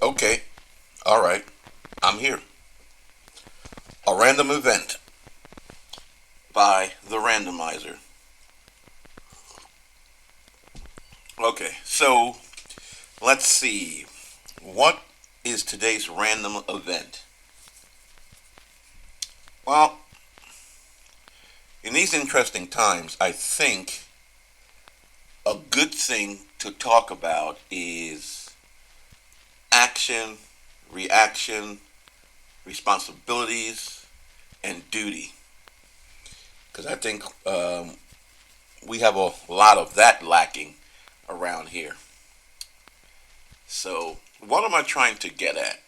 Okay, all right, I'm here. A random event by the randomizer. Okay, so let's see. What is today's random event? Well, in these interesting times, I think a good thing to talk about is action, reaction, responsibilities, and duty. Because I think we have a lot of that lacking around here. So, what am I trying to get at?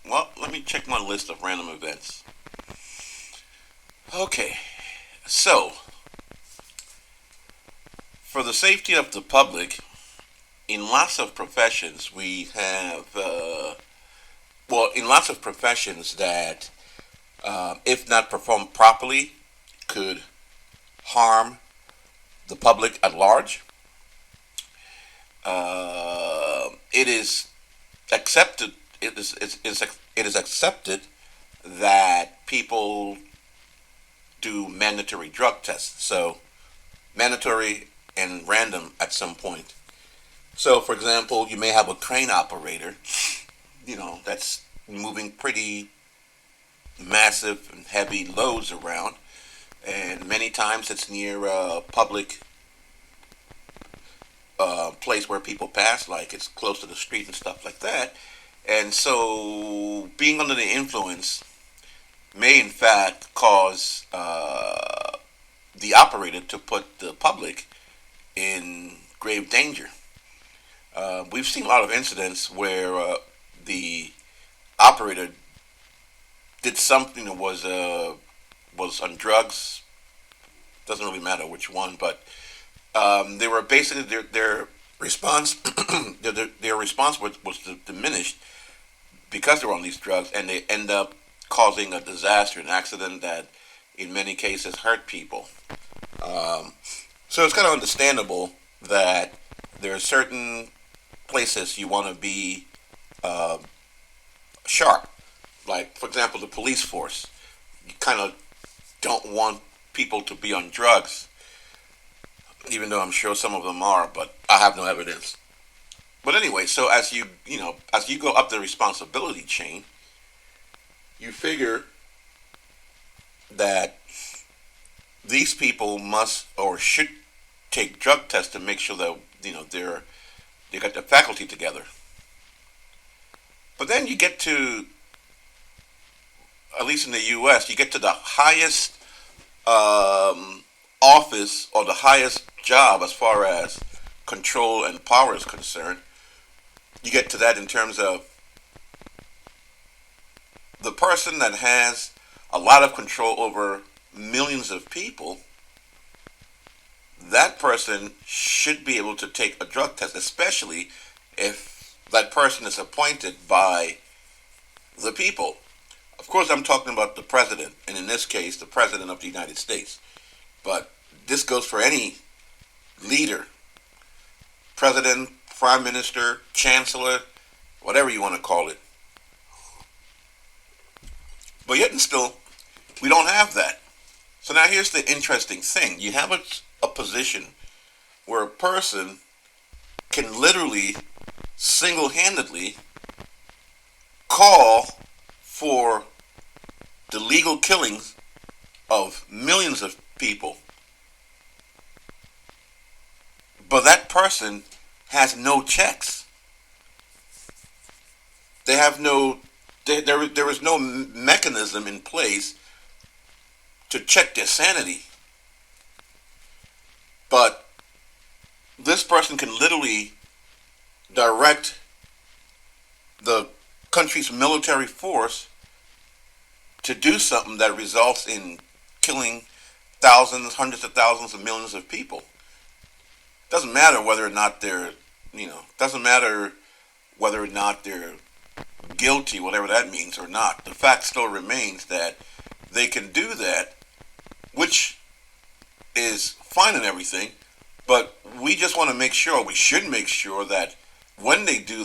Well, let me check my list of random events. Okay, so for the safety of the public, in lots of professions, we have, in lots of professions that, if not performed properly, could harm the public at large. It is accepted. It is accepted that people do mandatory drug tests. So mandatory and random at some point. So, for example, you may have a crane operator, that's moving pretty massive and heavy loads around, and many times it's near a public place where people pass, like it's close to the street and stuff like that. And so, being under the influence may, in fact, cause the operator to put the public in grave danger. We've seen a lot of incidents where the operator did something that was on drugs. Doesn't really matter which one, but they were basically their response their response was diminished because they were on these drugs, and they end up causing a disaster, an accident that in many cases hurt people. Um, so it's kind of understandable that there are certain places you want to be uh, sharp. Like, for example, the police force. You kind of don't want people to be on drugs, even though I'm sure some of them are, but I have no evidence. But anyway, so as you go up the responsibility chain, you figure that these people must or should take drug tests to make sure that they got their faculty together. But then you get to, at least in the U.S., you get to the highest office or the highest job as far as control and power is concerned. You get to that in terms of the person that has a lot of control over millions of people. That person should be able to take a drug test, especially if that person is appointed by the people. Of course, I'm talking about the president, and in this case, the president of the United States. But this goes for any leader, president, prime minister, chancellor, whatever you want to call it. But yet and still, we don't have that. So now here's the interesting thing. You have a position where a person can literally single-handedly call for the legal killings of millions of people. But that person has no checks. They have no, there is no mechanism in place to check their sanity. But this person can literally direct the country's military force to do something that results in killing thousands, hundreds of thousands of millions of people. Doesn't matter whether or not doesn't matter whether or not they're guilty, whatever that means or not. The fact still remains that they can do that, which is fine and everything, but we just want to make sure, we should make sure that when they do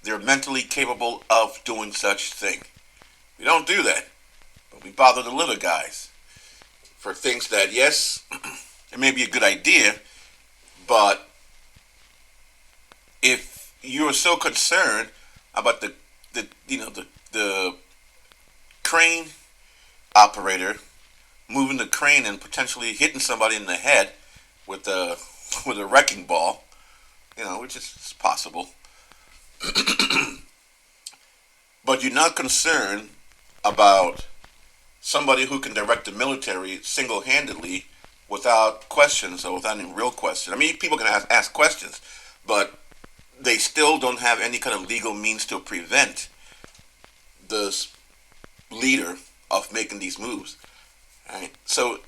they're mentally capable of doing such thing. We don't do that, but we bother the little guys for things that, yes, it may be a good idea, but if you're so concerned about the crane operator moving the crane and potentially hitting somebody in the head with a with a wrecking ball, which is possible, but you're not concerned about somebody who can direct the military single-handedly without questions or without any real question. I mean, people can ask questions, but they still don't have any kind of legal means to prevent the leader of making these moves. Right? So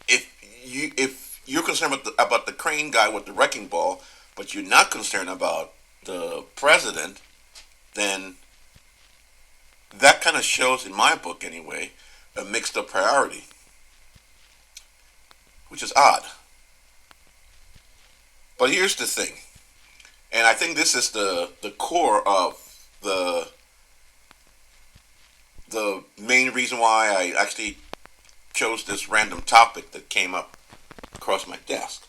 if you're concerned about the crane guy with the wrecking ball, but you're not concerned about the president, then that kind of shows, in my book anyway, a mixed up priority, which is odd. But here's the thing, and I think this is the core of the the main reason why I actually chose this random topic that came up across my desk.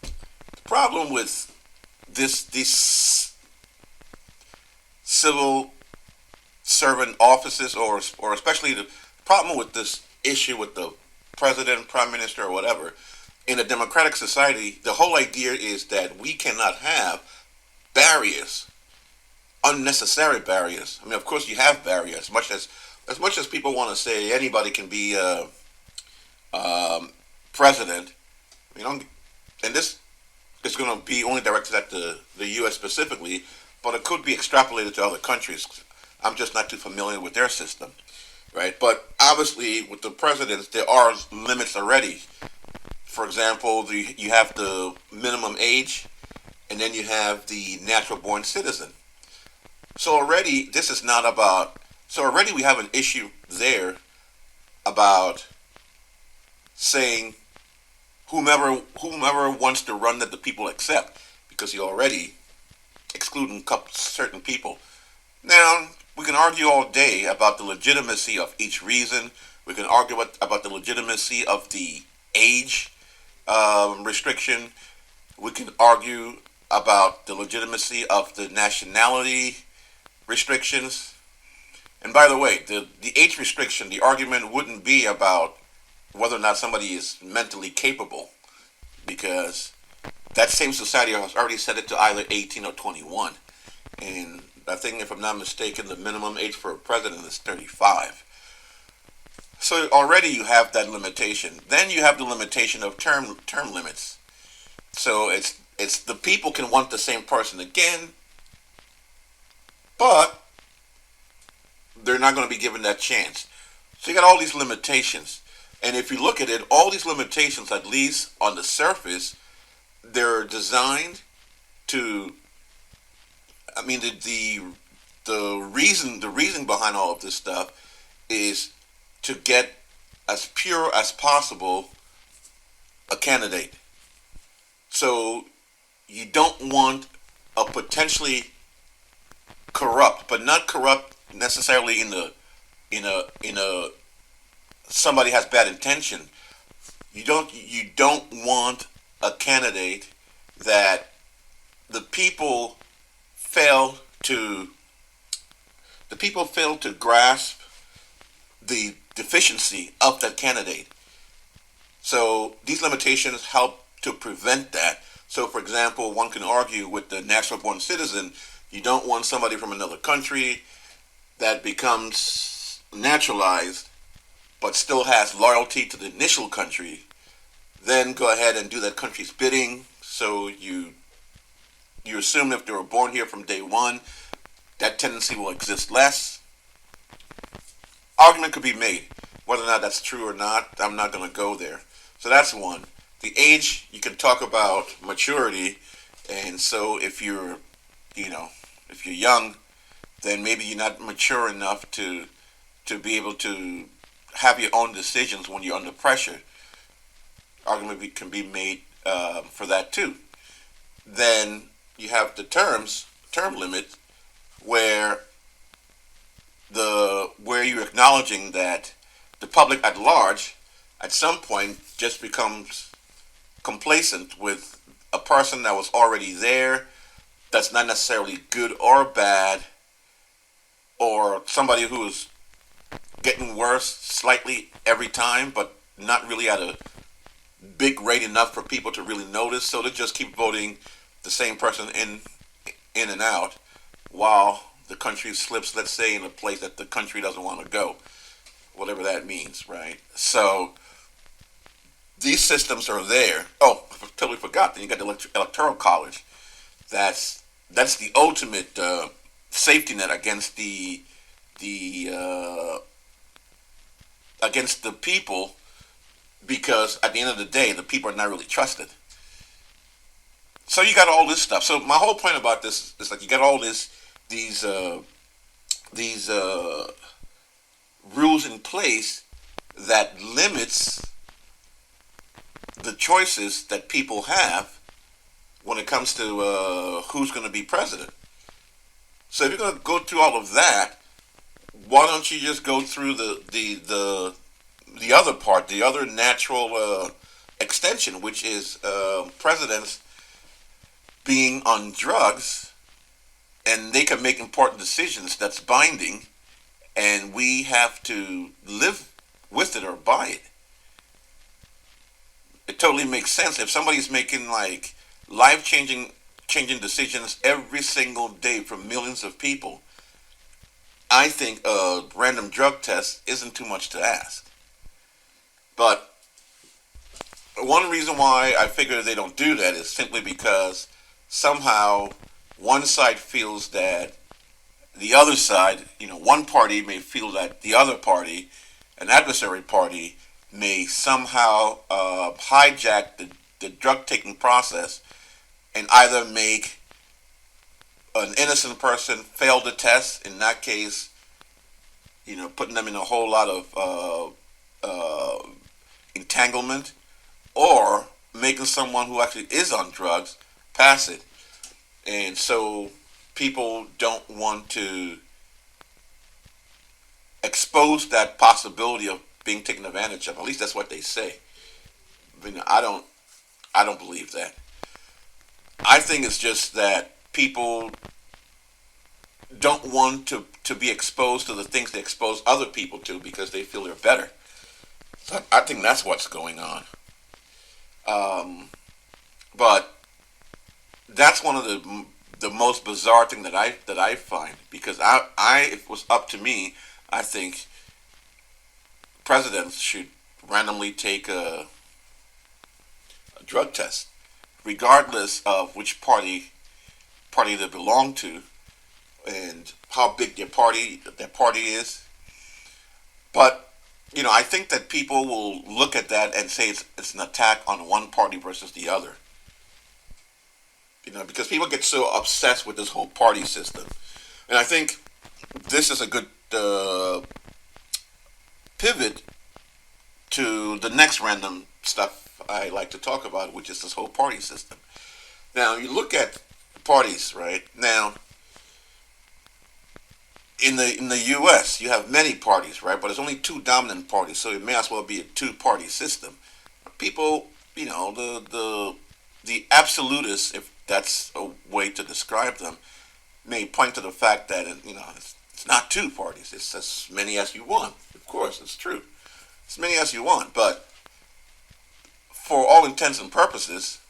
The problem with these civil servant offices, or especially the problem with this issue with the president, prime minister, or whatever, in a democratic society, the whole idea is that we cannot have barriers, unnecessary barriers. I mean, of course, you have barriers. As much as people want to say anybody can be president, you know, and this is going to be only directed at the U.S. specifically, but it could be extrapolated to other countries. I'm just not too familiar with their system, right? But obviously, with the presidents, there are limits already. For example, you have the minimum age, and then you have the natural born citizen. So already, this is not about. So already, we have an issue there about saying whomever wants to run that the people accept, because you're already excluding certain people. Now, we can argue all day about the legitimacy of each reason. We can argue about the legitimacy of the age restriction. We can argue about the legitimacy of the nationality restrictions. And by the way, the age restriction, the argument wouldn't be about whether or not somebody is mentally capable, because that same society has already set it to either 18 or 21. And I think, if I'm not mistaken, the minimum age for a president is 35. So already you have that limitation. Then you have the limitation of term limits. So it's the people can want the same person again, but they're not going to be given that chance. So you got all these limitations. And if you look at it, all these limitations, at least on the surface, they're designed to. I mean, the reason behind all of this stuff is to get as pure as possible a candidate. So you don't want a potentially corrupt, but not corrupt necessarily in a somebody has bad intention. You don't want a candidate that the people fail to grasp the deficiency of that candidate. So these limitations help to prevent that. So, for example, one can argue with the natural born citizen, you don't want somebody from another country that becomes naturalized but still has loyalty to the initial country, then go ahead and do that country's bidding. So you assume if they were born here from day one, that tendency will exist less. Argument could be made. Whether or not that's true or not, I'm not going to go there. So that's one. The age, you can talk about maturity, and so if you're young, then maybe you're not mature enough to be able to have your own decisions when you're under pressure. Can be made for that too. Then you have the terms, term limit where where you're acknowledging that the public at large at some point just becomes complacent with a person that was already there that's not necessarily good or bad, or somebody who is getting worse slightly every time, but not really at a big rate enough for people to really notice. So they just keep voting the same person in and out, while the country slips, let's say, in a place that the country doesn't want to go, whatever that means, right? So these systems are there. Oh, I totally forgot. Then you got the electoral college. That's the ultimate safety net against the against the people, because at the end of the day, the people are not really trusted. So you got all this stuff. So my whole point about this is like you got all these these rules in place that limits the choices that people have when it comes to who's going to be president. So if you're going to go through all of that, why don't you just go through the other part, the other natural extension, which is presidents being on drugs, and they can make important decisions that's binding, and we have to live with it or by it. It totally makes sense if somebody's making like life changing decisions every single day for millions of people. I think a random drug test isn't too much to ask. But one reason why I figure they don't do that is simply because somehow one side feels that the other side, one party may feel that the other party, an adversary party, may somehow hijack the drug taking process and either make an innocent person fail the test, in that case, putting them in a whole lot of entanglement, or making someone who actually is on drugs pass it. And so people don't want to expose that possibility of being taken advantage of. At least that's what they say. I don't believe that. I think it's just that people don't want to be exposed to the things they expose other people to because they feel they're better. So I think that's what's going on. But that's one of the most bizarre thing that I find, because if it was up to me, I think presidents should randomly take a drug test, regardless of which party they belong to and how big their party is. But I think that people will look at that and say it's an attack on one party versus the other. Because people get so obsessed with this whole party system, and I think this is a good pivot to the next random stuff I like to talk about, which is this whole party system. Now, you look at parties, right? Now, in the U.S., you have many parties, right? But there's only two dominant parties, so it may as well be a two-party system. People, the absolutists, if that's a way to describe them, may point to the fact that it's not two parties. It's as many as you want. Of course, it's true. As many as you want, but for all intents and purposes,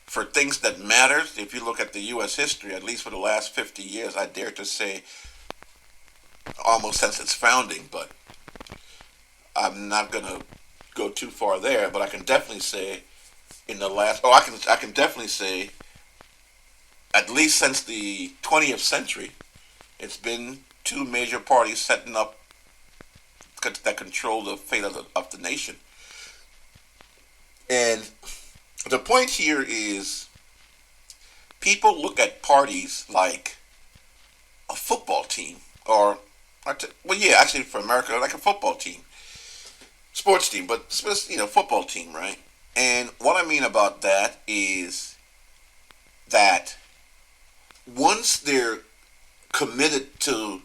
for things that matter, if you look at the U.S. history, at least for the last 50 years, I dare to say, almost since its founding, but I'm not going to go too far there, but I can definitely say I can definitely say at least since the 20th century, it's been two major parties setting up that control the fate of the nation. And the point here is people look at parties like a football team, well, yeah, actually for America, like a football team, sports team, but football team, right? And what I mean about that is that once they're committed to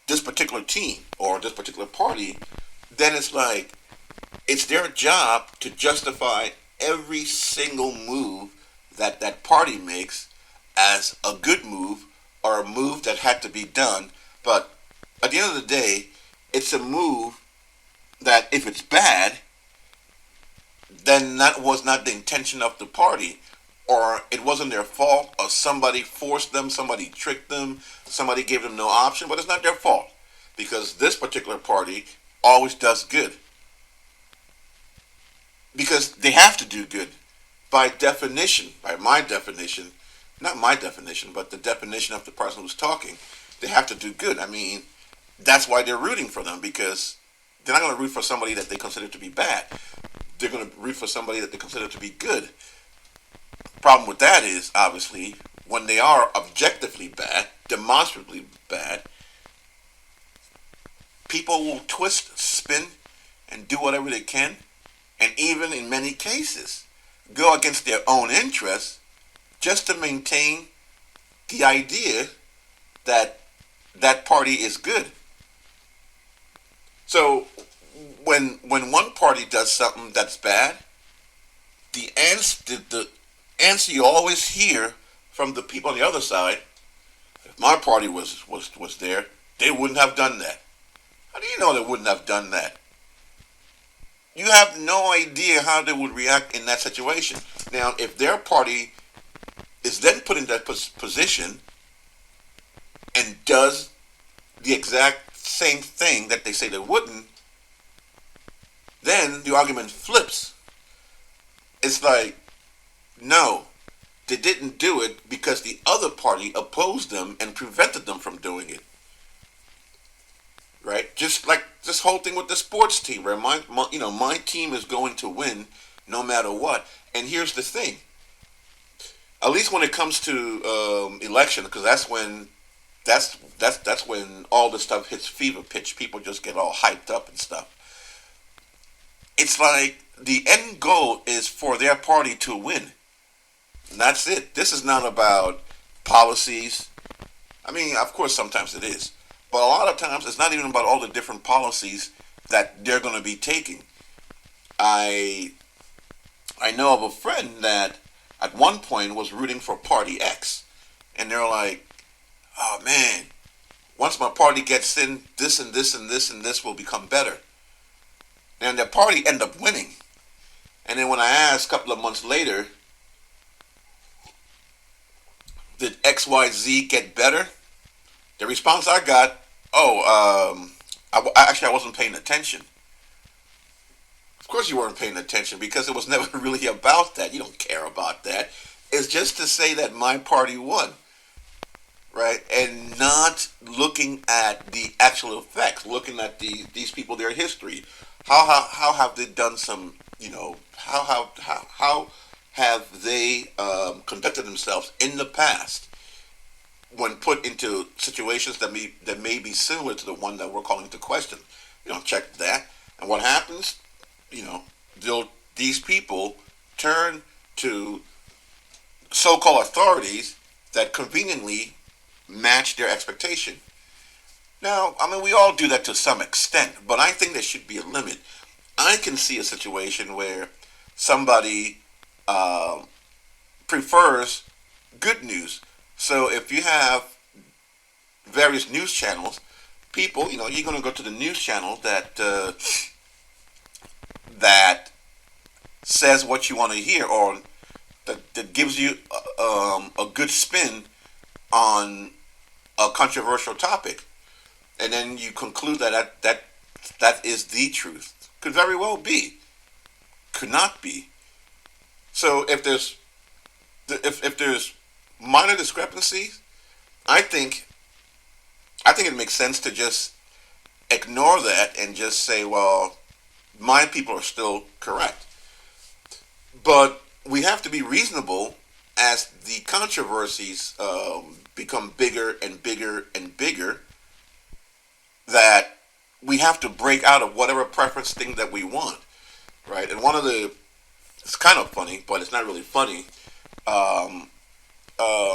this particular team or this particular party, then it's like it's their job to justify every single move that that party makes as a good move or a move that had to be done. But at the end of the day, it's a move that if it's bad, then that was not the intention of the party, or it wasn't their fault, or somebody forced them, somebody tricked them, somebody gave them no option, but it's not their fault because this particular party always does good because they have to do good by definition, by my definition, not my definition, but the definition of the person who's talking. They have to do good. I mean, that's why they're rooting for them because they're not going to root for somebody that they consider to be bad. They're going to root for somebody that they consider to be good. Problem with that is, obviously, when they are objectively bad, demonstrably bad, people will twist, spin, and do whatever they can, and even in many cases, go against their own interests just to maintain the idea that that party is good. So when one party does something that's bad, the answer you always hear from the people on the other side, if my party was there, they wouldn't have done that. How do you know they wouldn't have done that? You have no idea how they would react in that situation. Now, if their party is then put in that position and does the exact same thing that they say they wouldn't, then the argument flips. It's like, no, they didn't do it because the other party opposed them and prevented them from doing it. Right? Just like this whole thing with the sports team, where my team is going to win no matter what. And here's the thing: at least when it comes to election, because that's when all this stuff hits fever pitch. People just get all hyped up and stuff. It's like the end goal is for their party to win. And that's it. This is not about policies. I mean, of course, sometimes it is. But a lot of times, it's not even about all the different policies that they're going to be taking. I know of a friend that at one point was rooting for Party X. And they're like, oh man, once my party gets in, this and this and this and this will become better. And their party ended up winning. And then when I asked a couple of months later, did XYZ get better? The response I got, I wasn't paying attention. Of course you weren't paying attention because it was never really about that. You don't care about that. It's just to say that my party won, right? And not looking at the actual effects, looking at these people, their history. How have they done some, how have they conducted themselves in the past when put into situations that may be similar to the one that we're calling into question. You don't check that. And what happens? These people turn to so-called authorities that conveniently match their expectation. Now, I mean, we all do that to some extent, but I think there should be a limit. I can see a situation where somebody prefers good news. So if you have various news channels, people, you're going to go to the news channel that says what you want to hear, or that gives you a good spin on a controversial topic, and then you conclude that is the truth. Could very well be, could not be. So if there's minor discrepancies, I think it makes sense to just ignore that and just say, well, my people are still correct. But we have to be reasonable as the controversies become bigger and bigger and bigger, that we have to break out of whatever preference thing that we want, right? And it's kind of funny, but it's not really funny.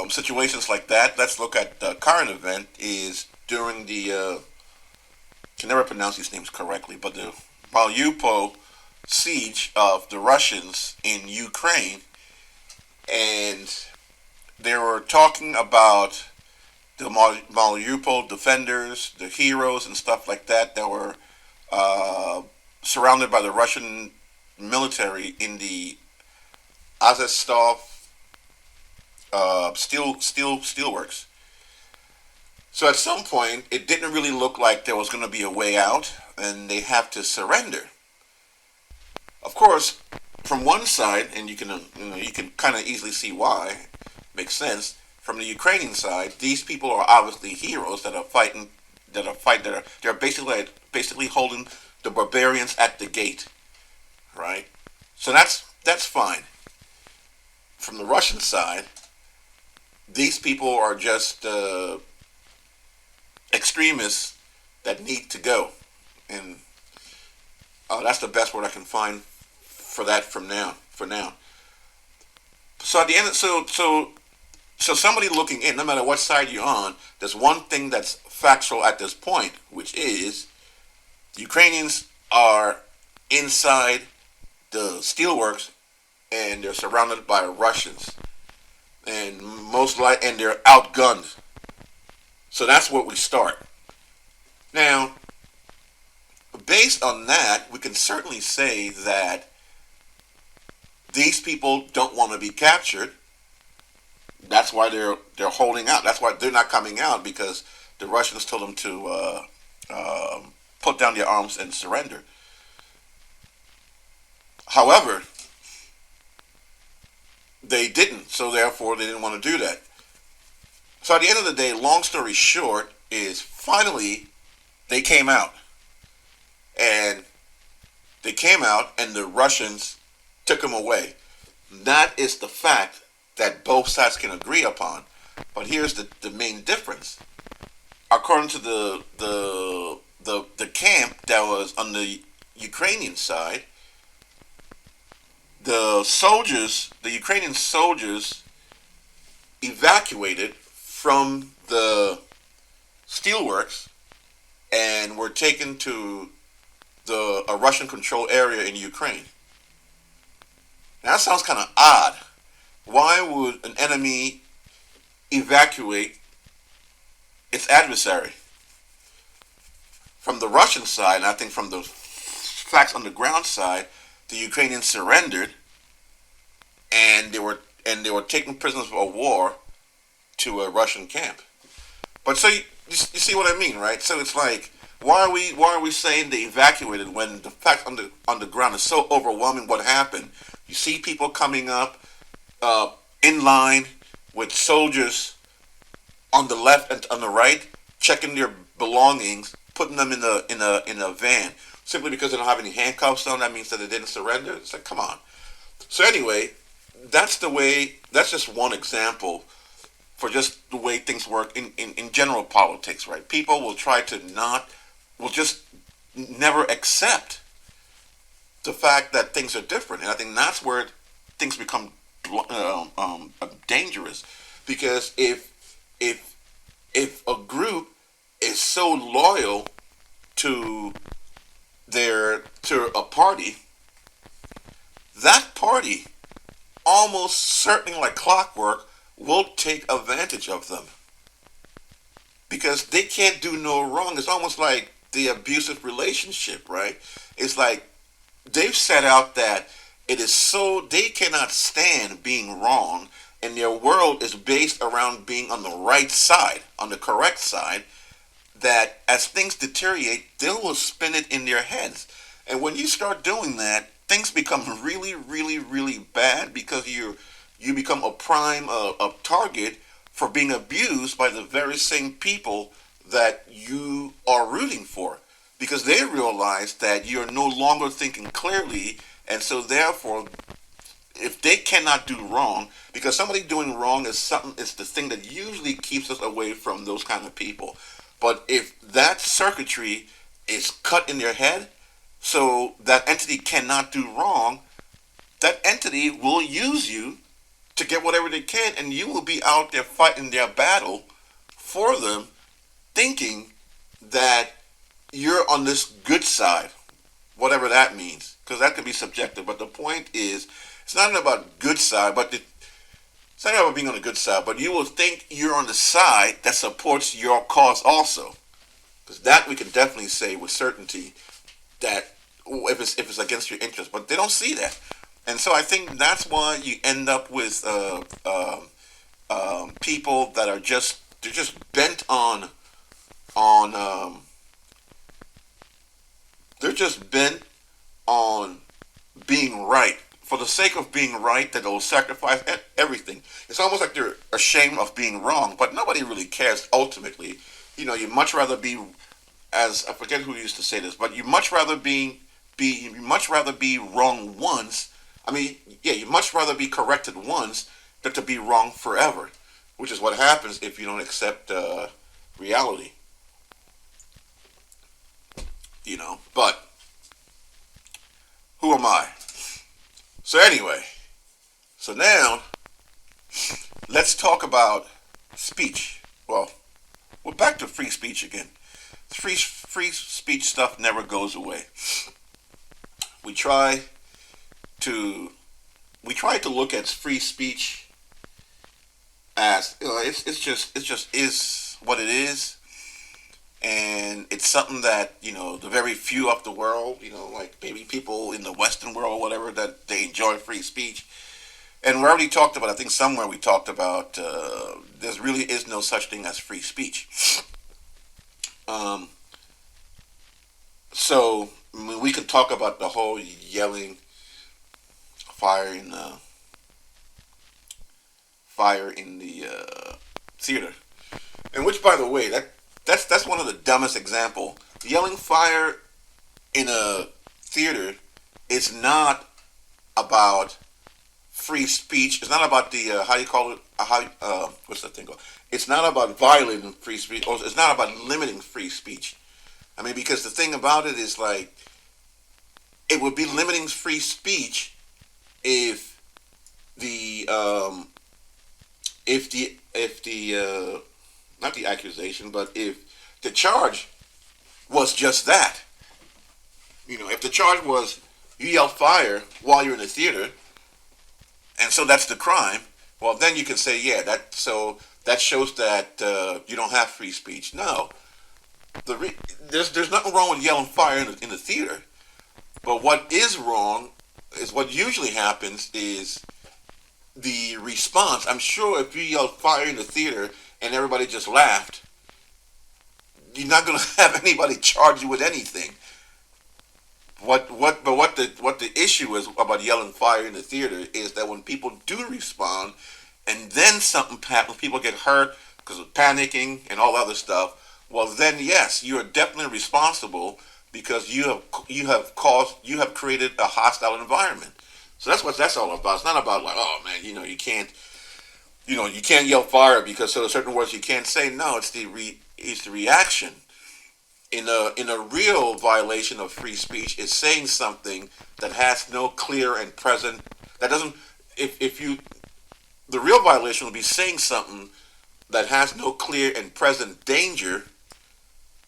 situations like that, let's look at the current event. Is during the can never pronounce these names correctly, but the Mariupol siege of the Russians in Ukraine, and they were talking about the Mariupol defenders, the heroes, and stuff like that that were uh, surrounded by the Russian military in the Azovstal steelworks. So at some point, it didn't really look like there was going to be a way out, and they have to surrender. Of course, from one side, and you can kind of easily see why, makes sense. From the Ukrainian side, these people are obviously heroes that are fighting, they're basically holding the barbarians at the gate, right? So that's fine. From the Russian side, these people are just extremists that need to go, and that's the best word I can find for that from now. For now, so at the end, so somebody looking in, no matter what side you're on, there's one thing that's factual at this point, which is the Ukrainians are inside the steelworks and they're surrounded by Russians, and and they're outgunned. So that's where we start. Now, based on that, we can certainly say that these people don't want to be captured. That's why they're holding out. That's why they're not coming out, because the Russians told them to put down their arms and surrender. However, they didn't, so therefore they didn't want to do that. So at the end of the day, long story short, is finally they came out, and the Russians took them away. That is the fact that both sides can agree upon. But here's the main difference. According to the camp that was on the Ukrainian side, the Ukrainian soldiers evacuated from the steelworks and were taken to a Russian-controlled area in Ukraine. Now that sounds kind of odd. Why would an enemy evacuate its adversary? From the Russian side, and I think from the facts on the ground side, the Ukrainians surrendered, and they were taken prisoners of war to a Russian camp. But so you see what I mean, right? So it's like, why are we saying they evacuated when the fact on the ground is so overwhelming? What happened? You see people coming up in line with soldiers on the left and on the right, checking their belongings, putting them in a van, simply because they don't have any handcuffs on. That means that they didn't surrender. It's like, come on. So anyway, that's just one example for just the way things work in general politics, right? People will just never accept the fact that things are different. And I think that's where things become dangerous, because if a group is so loyal to a party, that party almost certainly, like clockwork, will take advantage of them, because they can't do no wrong. It's almost like the abusive relationship, right? It's like they've set out that it is so they cannot stand being wrong, and their world is based around being on the right side, on the correct side, that as things deteriorate, they will spin it in their heads. And when you start doing that, things become really, really, really bad, because you become a target for being abused by the very same people that you are rooting for, because they realize that you're no longer thinking clearly, and so therefore, if they cannot do wrong, because somebody doing wrong is the thing that usually keeps us away from those kind of people. But if that circuitry is cut in their head, so that entity cannot do wrong, that entity will use you to get whatever they can, and you will be out there fighting their battle for them, thinking that you're on this good side, whatever that means, because that can be subjective. But the point is, it's not about good side, but it's not about being on the good side, but you will think you're on the side that supports your cause also, because that we can definitely say with certainty that if it's against your interest, but they don't see that, and so I think that's why you end up with people that are just they're just bent on they're just bent on being right for the sake of being right, that they'll sacrifice everything. It's almost like they're ashamed of being wrong, but nobody really cares ultimately. You much rather be, as I forget who used to say this, but you much rather be wrong once. I mean, yeah, you much rather be corrected once than to be wrong forever, which is what happens if you don't accept reality. But who am I? So anyway, so now let's talk about speech. Well, we're back to free speech again. Free speech stuff never goes away. We try to we try to look at free speech as it's just is what it is, and it's something that the very few of the world, like maybe people in the Western world or whatever, that they enjoy free speech. And we already talked about, I think somewhere we talked about, there really is no such thing as free speech. Um, so I mean, we could talk about the whole yelling, fire in the fire in the theater, and which, by the way, that's one of the dumbest example. Yelling fire in a theater is not about free speech. It's not about the how do you call it? What's that thing called? It's not about violating free speech, or it's not about limiting free speech. I mean, because the thing about it is, like, it would be limiting free speech if the not the accusation, but if the charge was just that. If the charge was you yell fire while you're in the theater, and so that's the crime. Well, then you can say, yeah, that shows that you don't have free speech. No, there's nothing wrong with yelling fire in the theater. But what is wrong is what usually happens is the response. I'm sure if you yell fire in the theater and everybody just laughed, you're not going to have anybody charge you with anything. What the issue is about yelling fire in the theater is that when people do respond, and then something happens, people get hurt because of panicking and all other stuff. Well, then yes, you are definitely responsible because you have created a hostile environment. So that's what that's all about. It's not about, like, oh man, you can't yell fire because there are certain words you can't say. No, it's the reaction. In a real violation of free speech is saying something that has no clear and present, that doesn't if you the real violation would be saying something that has no clear and present danger,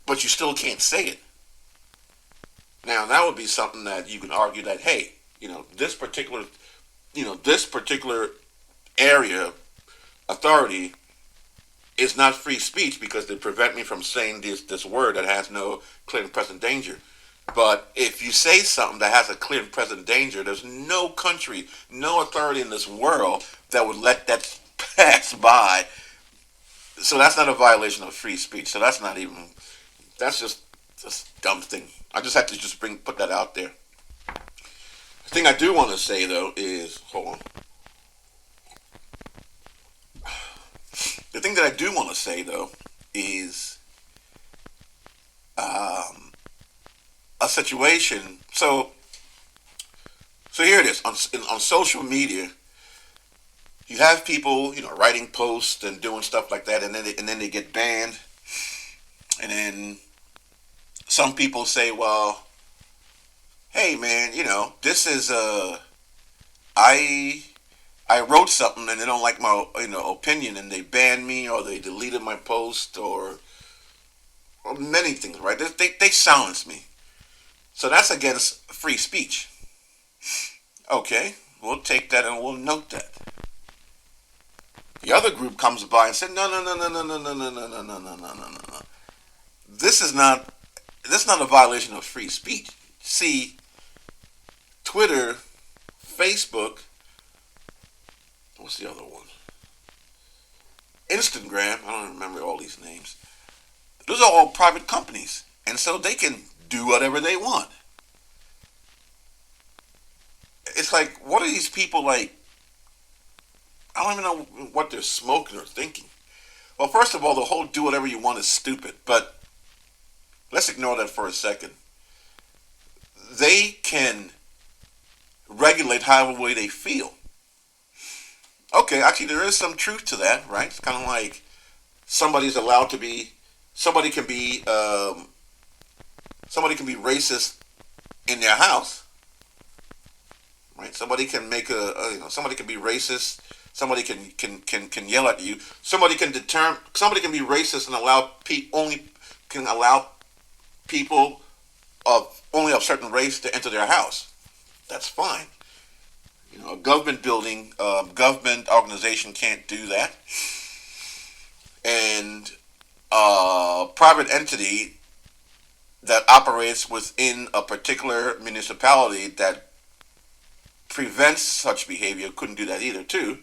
but you still can't say it. Now that would be something that you can argue that, hey, this particular area authority is not free speech because they prevent me from saying this word that has no clear and present danger. But if you say something that has a clear and present danger, there's no country, no authority in this world that would let that pass by. So that's not a violation of free speech. So that's just dumb thing. I just have to just put that out there. The thing I do want to say though is, hold on. The thing that I do want to say though is a situation. So here it is on social media. You have people, writing posts and doing stuff like that, and then they get banned, and then some people say, well, hey man, this is I I wrote something and they don't like my opinion and they ban me or they deleted my post or many things, right? They silence me. So that's against free speech. Okay, we'll take that and we'll note that. The other group comes by and said, no, no, no, no, no, no, no, no, no, no, no, no, no, no, no. This is not this is not a violation of free speech. See, Twitter, Facebook, what's the other one? Instagram. I don't remember all these names. Those are all private companies, and so they can do whatever they want. It's like, what are these people like? I don't even know what they're smoking or thinking. Well, first of all, the whole "do whatever you want" is stupid, but let's ignore that for a second. They can regulate however way they feel. Okay, actually, there is some truth to that, right? It's kind of like somebody's allowed to be, somebody can be, somebody can be racist in their house, right? Somebody can make somebody can be racist. Somebody can yell at you. Somebody can determine. Somebody can be racist and allow only can allow people of only of certain race to enter their house. That's fine. A government building, government organization can't do that, and a private entity that operates within a particular municipality that prevents such behavior couldn't do that either, too.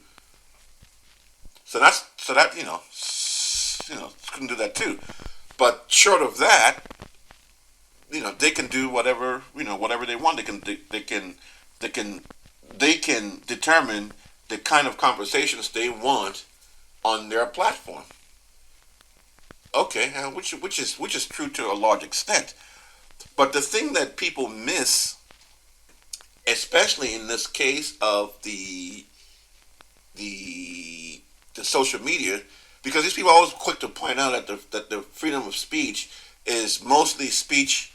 So that couldn't do that too. But short of that, they can do whatever they want. They can determine the kind of conversations they want on their platform. Okay, which is true to a large extent. But the thing that people miss, especially in this case of the the social media, because these people are always quick to point out that the freedom of speech is mostly speech,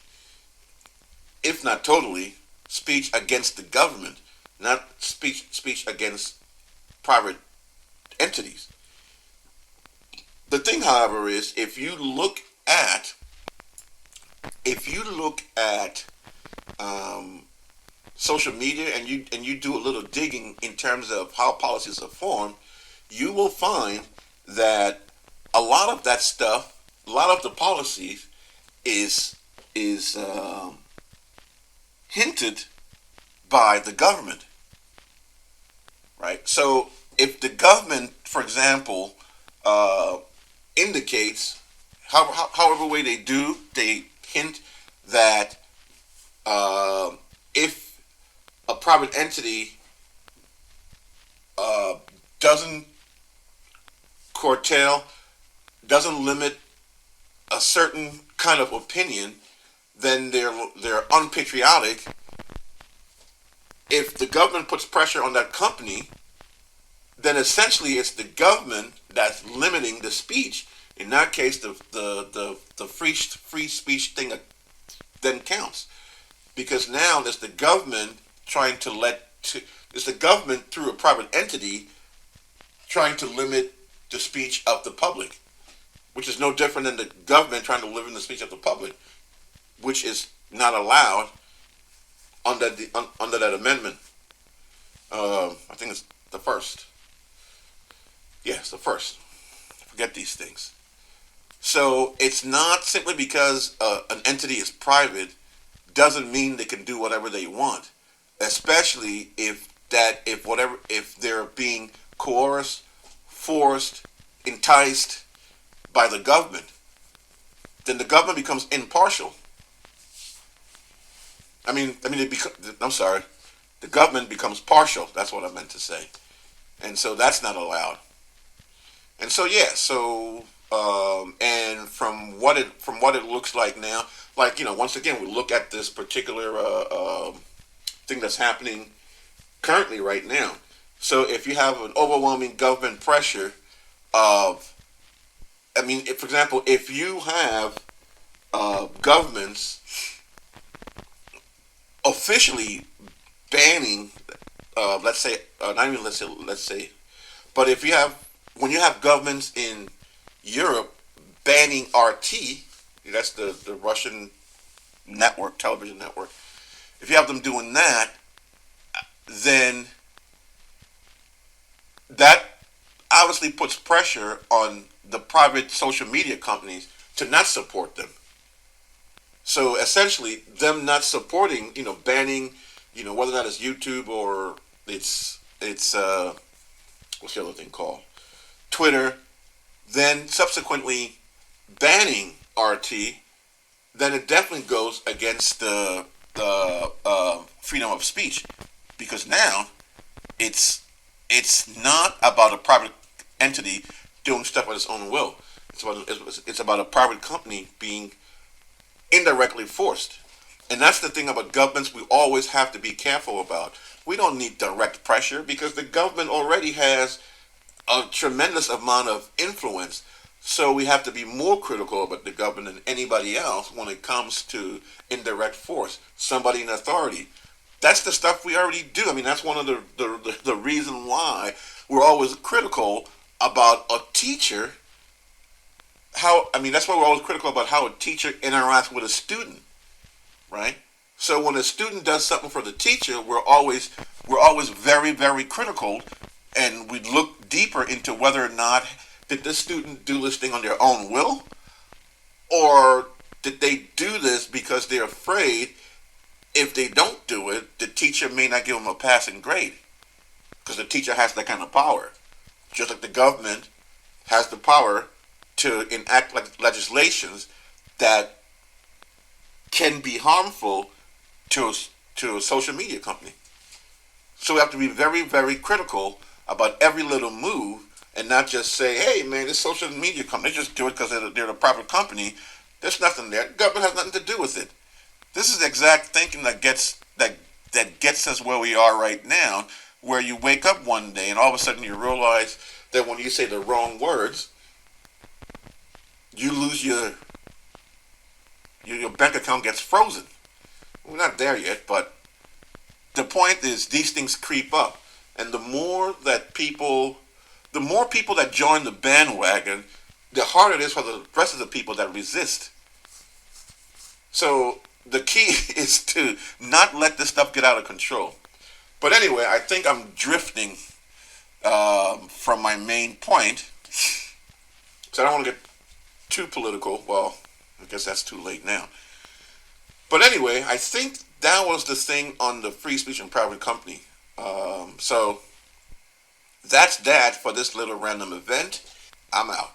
if not totally, speech against the government, not speech against private entities. The thing, however, is if you look at um, social media and you do a little digging in terms of how policies are formed, you will find that a lot of that stuff, a lot of the policies, is hinted by the government, right? So if the government, for example, uh, indicates, however way they do, they hint that if a private entity uh, doesn't curtail, doesn't limit a certain kind of opinion, then they're unpatriotic. If the government puts pressure on that company, then essentially it's the government that's limiting the speech. In that case, the free speech thing then counts, because now there's the government trying to it's the government through a private entity trying to limit the speech of the public, which is no different than the government trying to limit the speech of the public, which is not allowed under that amendment. I think it's the first. Yes, the first. Forget these things. So it's not simply because an entity is private doesn't mean they can do whatever they want, especially if they're being coerced, forced, enticed by the government. Then the government becomes impartial. I'm sorry. The government becomes partial. That's what I meant to say, and so that's not allowed. And so yeah, and from what it looks like now, like once again, we look at this particular thing that's happening currently right now. So if you have an overwhelming government pressure of, if, for example, if you have governments officially banning let's say, not even let's say, but if you have when you have governments in Europe banning RT, that's the Russian network, television network. If you have them doing that, then that obviously puts pressure on the private social media companies to not support them. So essentially, them not supporting, banning, whether or not it's YouTube or it's what's the other thing called, Twitter, then subsequently banning RT, then it definitely goes against the freedom of speech, because now it's it's not about a private entity doing stuff on its own will. It's about a private company being indirectly forced. And that's the thing about governments we always have to be careful about. We don't need direct pressure because the government already has a tremendous amount of influence. So we have to be more critical about the government than anybody else when it comes to indirect force, somebody in authority. That's the stuff we already do. I mean, that's one of the reason why we're always critical about a teacher. That's why we're always critical about how a teacher interacts with a student, right? So when a student does something for the teacher, we're always very very critical, and we look deeper into whether or not did this student do this thing on their own will, or did they do this because they're afraid if they don't do it, the teacher may not give them a passing grade because the teacher has that kind of power, just like the government has the power to enact legislations that can be harmful to to a social media company. So we have to be very, very critical about every little move and not just say, hey, man, this social media company, they just do it because they're a private company. There's nothing there. The government has nothing to do with it. This is the exact thinking that gets us where we are right now, where you wake up one day and all of a sudden you realize that when you say the wrong words, you lose your bank account gets frozen. We're not there yet, but the point is these things creep up, and the more people that join the bandwagon, the harder it is for the rest of the people that resist. So the key is to not let this stuff get out of control. But anyway, I think I'm drifting from my main point, so I don't want to get too political. Well, I guess that's too late now. But anyway, I think that was the thing on the free speech and private company. So that's that for this little random event. I'm out.